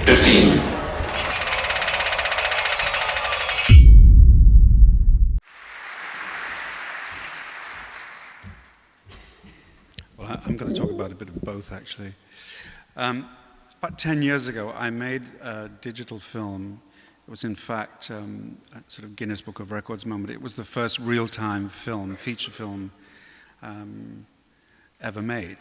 15. Well, I'm going to talk about a bit of both, actually. About 10 years ago, I made a digital film. It was, in fact, a sort of Guinness Book of Records moment. It was the first real-time film, feature film, ever made.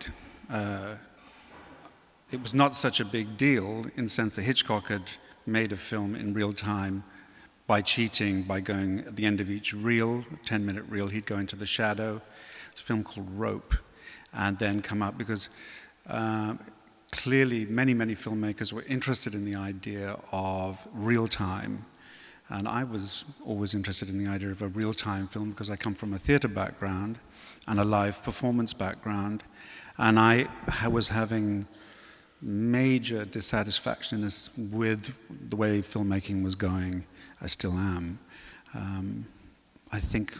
It was not such a big deal in the sense that Hitchcock had made a film in real time by cheating, by going at the end of each reel, a 10-minute reel, he'd go into the shadow. It's a film called Rope, and then come up because clearly many filmmakers were interested in the idea of real time. And I was always interested in the idea of a real-time film because I come from a theater background and a live performance background. And I was having major dissatisfaction with the way filmmaking was going. I still am. I think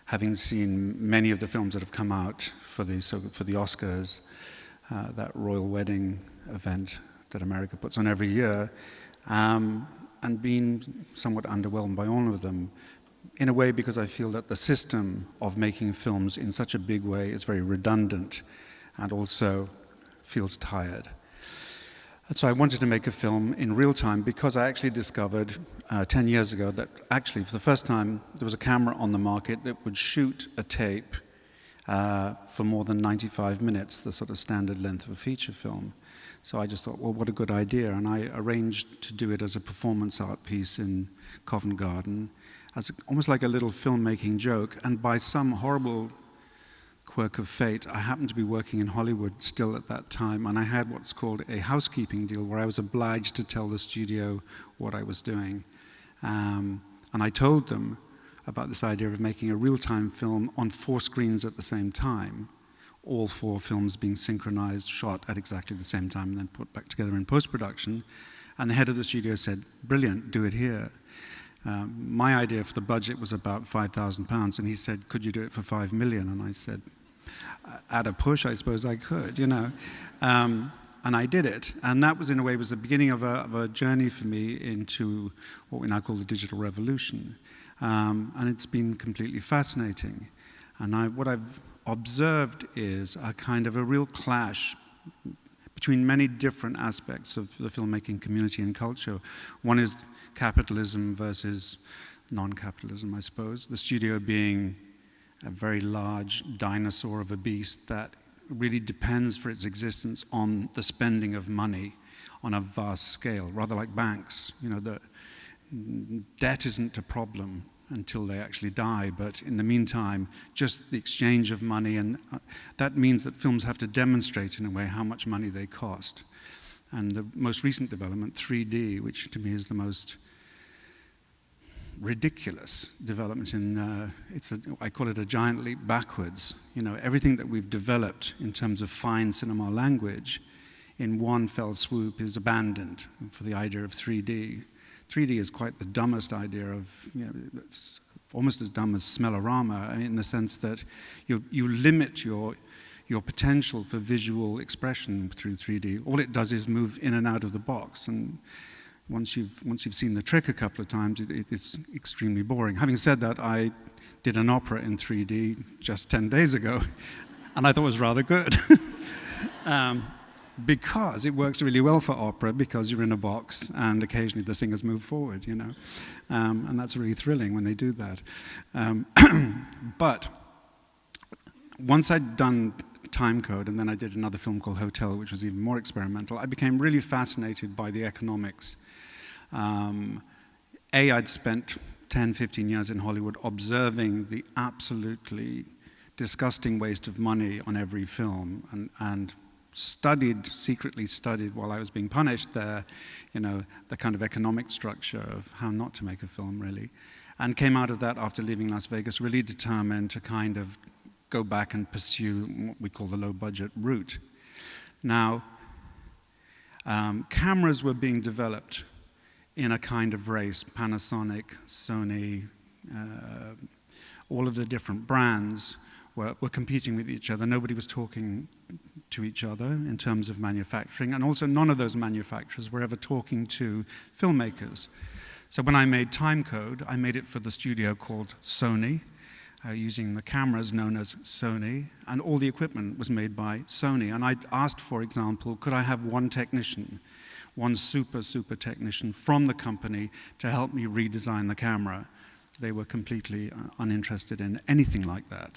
having seen many of the films that have come out for the Oscars, that royal wedding event that America puts on every year, and being somewhat underwhelmed by all of them, in a way because I feel that the system of making films in such a big way is very redundant and also feels tired. And so I wanted to make a film in real time because I actually discovered 10 years ago that actually for the first time there was a camera on the market that would shoot a tape for more than 95 minutes, the sort of standard length of a feature film. So I just thought, well, what a good idea. And I arranged to do it as a performance art piece in Covent Garden, as almost like a little filmmaking joke. And by some horrible quirk of fate, I happened to be working in Hollywood still at that time, and I had what's called a housekeeping deal where I was obliged to tell the studio what I was doing. And I told them about this idea of making a real-time film on 4 screens at the same time, all 4 films being synchronized, shot at exactly the same time, and then put back together in post-production. And the head of the studio said, brilliant, do it here. My idea for the budget was about £5,000, and he said, could you do it for $5 million? And I said, at a push, I suppose I could, you know. And I did it. And that was, in a way, was the beginning of a journey for me into what we now call the digital revolution. And it's been completely fascinating. And what I've observed is a kind of a real clash between many different aspects of the filmmaking community and culture. One is capitalism versus non-capitalism, I suppose. The studio being a very large dinosaur of a beast that really depends for its existence on the spending of money on a vast scale, rather like banks. You know, the debt isn't a problem until they actually die, but in the meantime, just the exchange of money, and that means that films have to demonstrate in a way how much money they cost. And the most recent development, 3D, which to me is the most ridiculous development in, I call it a giant leap backwards. You know, everything that we've developed in terms of fine cinema language in one fell swoop is abandoned for the idea of 3D. 3D is quite the dumbest idea of, you know, it's almost as dumb as smellorama, in the sense that you limit your potential for visual expression through 3D. All it does is move in and out of the box, and once you've seen the trick a couple of times, it's extremely boring. Having said that, I did an opera in 3D just 10 days ago, and I thought it was rather good. Because it works really well for opera, because you're in a box and occasionally the singers move forward, you know. And that's really thrilling when they do that. But once I'd done Timecode, and then I did another film called Hotel, which was even more experimental, I became really fascinated by the economics. I'd spent 10, 15 years in Hollywood observing the absolutely disgusting waste of money on every film, and secretly studied while I was being punished there, you know, the kind of economic structure of how not to make a film, really. And came out of that after leaving Las Vegas really determined to kind of go back and pursue what we call the low-budget route. Now, cameras were being developed in a kind of race. Panasonic, Sony, all of the different brands were competing with each other. Nobody was talking to each other in terms of manufacturing, and also none of those manufacturers were ever talking to filmmakers. So when I made Timecode, I made it for the studio called Sony, using the cameras known as Sony, and all the equipment was made by Sony. And I asked, for example, could I have one technician, one super technician from the company to help me redesign the camera? They were completely uninterested in anything like that.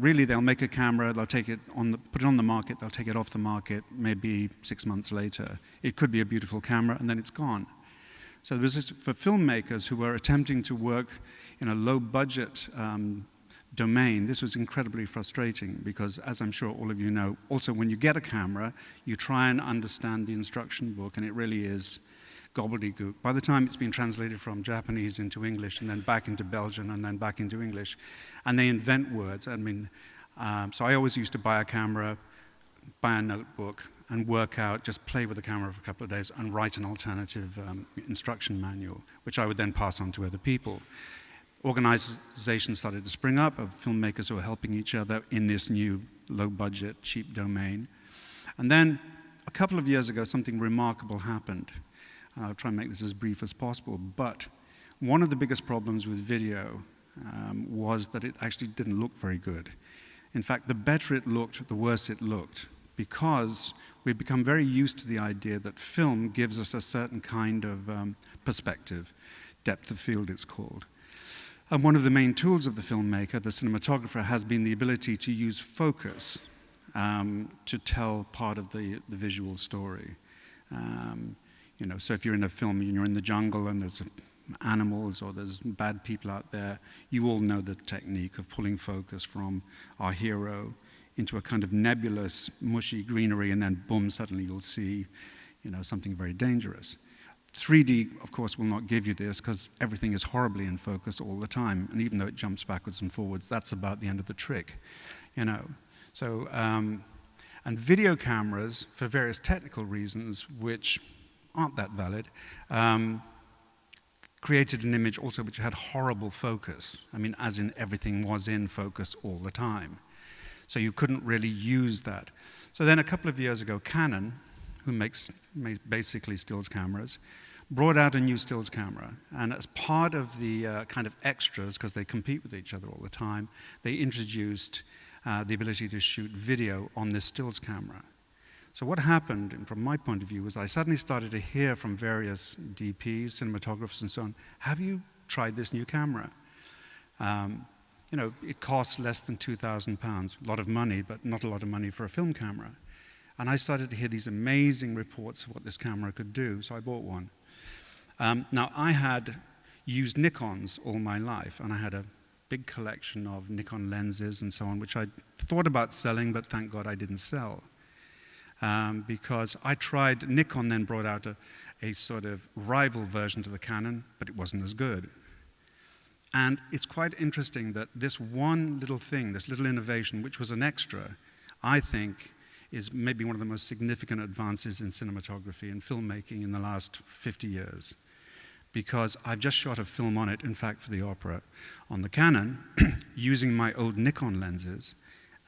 Really, they'll make a camera, they'll take it put it on the market, they'll take it off the market maybe 6 months later. It could be a beautiful camera, and then it's gone. So there was this, for filmmakers who were attempting to work in a low-budget domain, this was incredibly frustrating because, as I'm sure all of you know, also when you get a camera, you try and understand the instruction book, and it really is gobbledygook. By the time it's been translated from Japanese into English and then back into Belgian and then back into English, and they invent words. I mean, so I always used to buy a camera, buy a notebook, and work out, just play with the camera for a couple of days and write an alternative instruction manual, which I would then pass on to other people. Organizations started to spring up of filmmakers who were helping each other in this new low-budget, cheap domain. And then a couple of years ago, something remarkable happened. I'll try and make this as brief as possible, but one of the biggest problems with video was that it actually didn't look very good. In fact, the better it looked, the worse it looked, because we've become very used to the idea that film gives us a certain kind of perspective, depth of field it's called. And one of the main tools of the filmmaker, the cinematographer, has been the ability to use focus to tell part of the visual story. You know, so if you're in a film and you're in the jungle and there's animals or there's bad people out there, you all know the technique of pulling focus from our hero into a kind of nebulous, mushy greenery, and then boom, suddenly you'll see, you know, something very dangerous. 3D, of course, will not give you this because everything is horribly in focus all the time, and even though it jumps backwards and forwards, that's about the end of the trick, you know. So, and video cameras, for various technical reasons, which aren't that valid, created an image also which had horrible focus. I mean, as in everything was in focus all the time. So you couldn't really use that. So then a couple of years ago, Canon, who makes basically stills cameras, brought out a new stills camera. And as part of the kind of extras, because they compete with each other all the time, they introduced the ability to shoot video on this stills camera. So what happened, and from my point of view, was I suddenly started to hear from various DPs, cinematographers and so on, have you tried this new camera? You know, it costs less than £2,000, a lot of money, but not a lot of money for a film camera. And I started to hear these amazing reports of what this camera could do, so I bought one. Now, I had used Nikons all my life, and I had a big collection of Nikon lenses and so on, which I thought about selling, but thank God I didn't sell. Because I tried, Nikon then brought out a sort of rival version to the Canon, but it wasn't as good. And it's quite interesting that this one little thing, this little innovation, which was an extra, I think is maybe one of the most significant advances in cinematography and filmmaking in the last 50 years. Because I've just shot a film on it, in fact, for the opera, on the Canon, using my old Nikon lenses,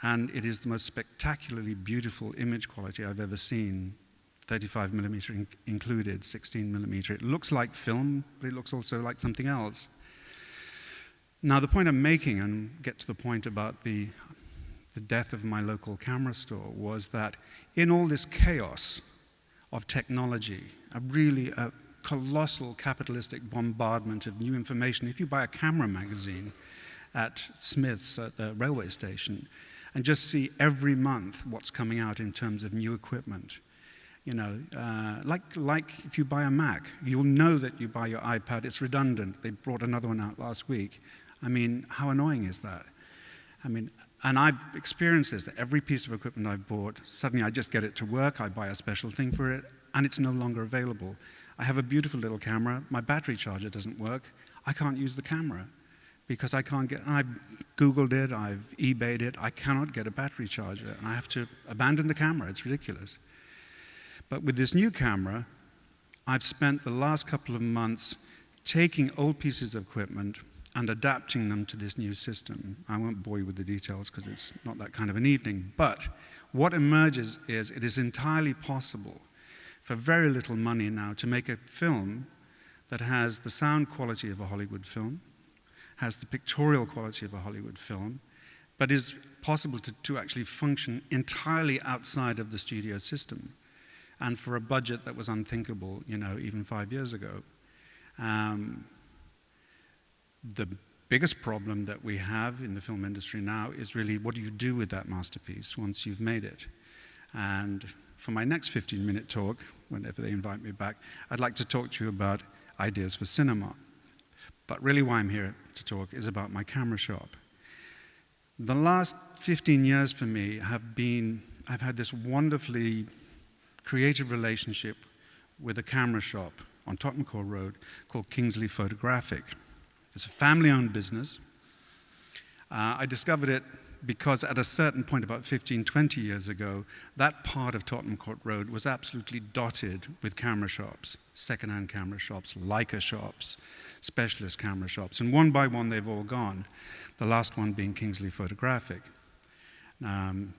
and it is the most spectacularly beautiful image quality I've ever seen, 35mm included, 16mm. It looks like film, but it looks also like something else. Now, the point I'm making, and get to the point about the death of my local camera store, was that in all this chaos of technology, a colossal capitalistic bombardment of new information, if you buy a camera magazine at Smith's at the railway station and just see every month what's coming out in terms of new equipment, you know, like if you buy a Mac, you'll know that you buy your iPad, it's redundant. They brought another one out last week. I mean, how annoying is that? I mean, and I've experienced this, that every piece of equipment I've bought, suddenly I just get it to work, I buy a special thing for it, and it's no longer available. I have a beautiful little camera, my battery charger doesn't work, I can't use the camera because I can't get, I've Googled it, I've eBayed it, I cannot get a battery charger, and I have to abandon the camera, it's ridiculous. But with this new camera, I've spent the last couple of months taking old pieces of equipment and adapting them to this new system. I won't bore you with the details because it's not that kind of an evening, but what emerges is it is entirely possible for very little money now to make a film that has the sound quality of a Hollywood film, has the pictorial quality of a Hollywood film, but is possible to actually function entirely outside of the studio system, and for a budget that was unthinkable, even 5 years ago. The biggest problem that we have in the film industry now is really, what do you do with that masterpiece once you've made it? And for my next 15-minute talk, whenever they invite me back, I'd like to talk to you about ideas for cinema. But really why I'm here to talk is about my camera shop. The last 15 years for me I've had this wonderfully creative relationship with a camera shop on Tottenham Court Road called Kingsley Photographic. It's a family-owned business. I discovered it because at a certain point, about 15, 20 years ago, that part of Tottenham Court Road was absolutely dotted with camera shops, second-hand camera shops, Leica shops, specialist camera shops. And one by one, they've all gone, the last one being Kingsley Photographic.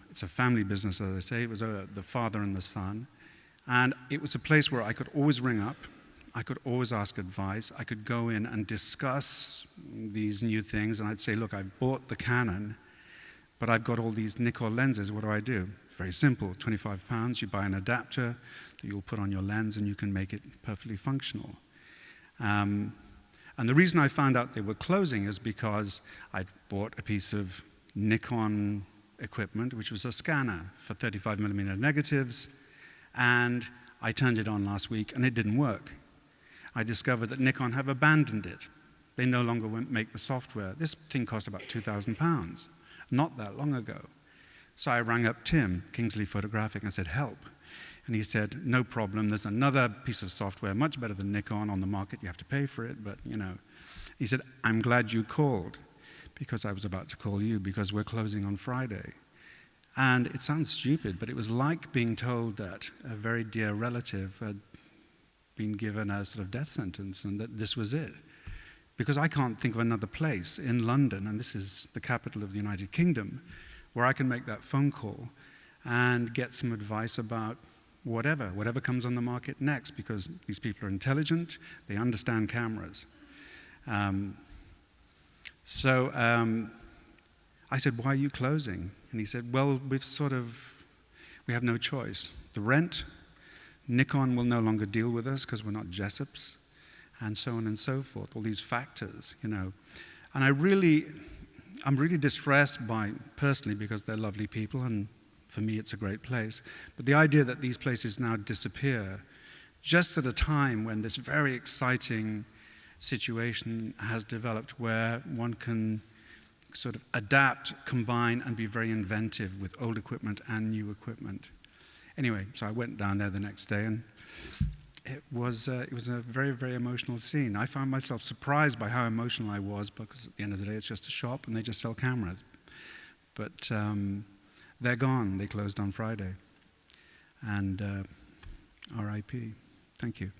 It's a family business, as I say. It was the father and the son. And it was a place where I could always ring up. I could always ask advice. I could go in and discuss these new things. And I'd say, look, I bought the Canon, but I've got all these Nikon lenses. What do I do? Very simple. 25 pounds. You buy an adapter that you'll put on your lens, and you can make it perfectly functional. And the reason I found out they were closing is because I'd bought a piece of Nikon equipment, which was a scanner for 35mm negatives, and I turned it on last week, and it didn't work. I discovered that Nikon have abandoned it. They no longer make the software. This thing cost about £2,000, not that long ago. So I rang up Tim, Kingsley Photographic, and said, help. And he said, no problem, there's another piece of software, much better than Nikon, on the market. You have to pay for it, but He said, I'm glad you called, because I was about to call you, because we're closing on Friday. And it sounds stupid, but it was like being told that a very dear relative had been given a sort of death sentence, and that this was it. Because I can't think of another place in London, and this is the capital of the United Kingdom, where I can make that phone call and get some advice about whatever comes on the market next, because these people are intelligent, they understand cameras. So I said, why are you closing? And he said, well, we have no choice. The rent, Nikon will no longer deal with us because we're not Jessops, and so on and so forth, all these factors, And I'm really distressed personally, because they're lovely people, and for me it's a great place. But the idea that these places now disappear, just at a time when this very exciting situation has developed where one can sort of adapt, combine, and be very inventive with old equipment and new equipment. Anyway, so I went down there the next day, and it was a very, very emotional scene. I found myself surprised by how emotional I was, because at the end of the day, it's just a shop, and they just sell cameras. But they're gone. They closed on Friday. And R.I.P. Thank you.